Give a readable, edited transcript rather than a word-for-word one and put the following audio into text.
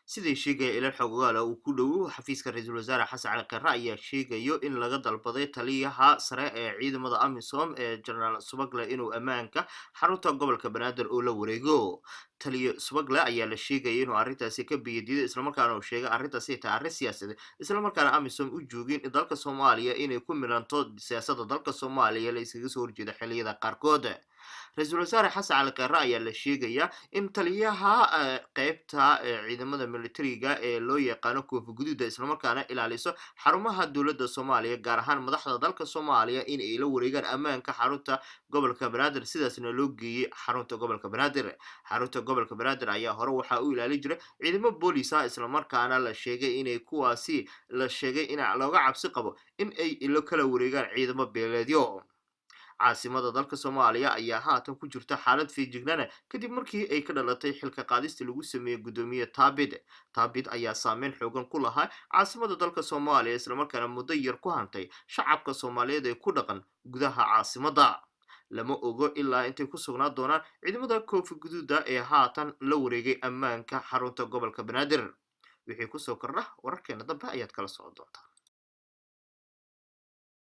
sidii sheegaya ila xogaal uu ku dhow xafiiska ra'iisul wasaare Xasan Cali Khayre ayaa sheegayo in laga dalbaday taliyaha sare ee ciidamada AMISOM ee General Subagle inuu ammaanka xarunta gobolka Banaadir oo la wareego. Taliya Subagle ayaa la sheegay inuu arrintaasi ka biyadiiday isla markaana uu sheegay arrintaasi ay arrin siyaasadeed isla markaana AMISOM u joogin dalka Soomaaliya inay ku milanto siyaasadda dalka Soomaaliya la iskaga soo horjeeda xilliyada qaarkood. Ra'iisul wasaare Xasan Cali Khayre ayaa la sheegayaa in taliyaha qaybta ciidamada militariga ee loo yaqaano koofi guduuda isla markaana ilaaliso xarumaha dowladda Soomaaliya gaar ahaan madaxda dalka Soomaaliya in ay la wareegaan ammaanka xarunta gobolka Banaadir sidaasna loo geeyay xarunta gobolka Banaadir. Xarunta gobolka Banaadir ayaa hore waxa uu ilaalin jiray ciidamo booliis ah isla markaana la sheegay in looga cabsi qabo in ay ilo kala wareegaan ciidamo beeleedyo. caasimada dalka Soomaaliya ayaa haatan ku jirta xaalad feejignaan kadib markii ay ka dhalatay xilka qaadista lagu sameeyay gudoomiye Taabid ayaa saameyn xoogan ku lahaa caasimada dalka Soomaaliya isla markaana muddo yar ku hantay shacabka Soomaaliyeed ee ku dhaqan gudaha caasimada. Lama ogo ilaa intay ku sugnaa doonaan ciidamada koofi guduuda ee haatan la wareegay ammaanka xarunta gobolka Banaadir. Wixii ku soo kordha wararkeena dambe ayaad kala socon doontaa.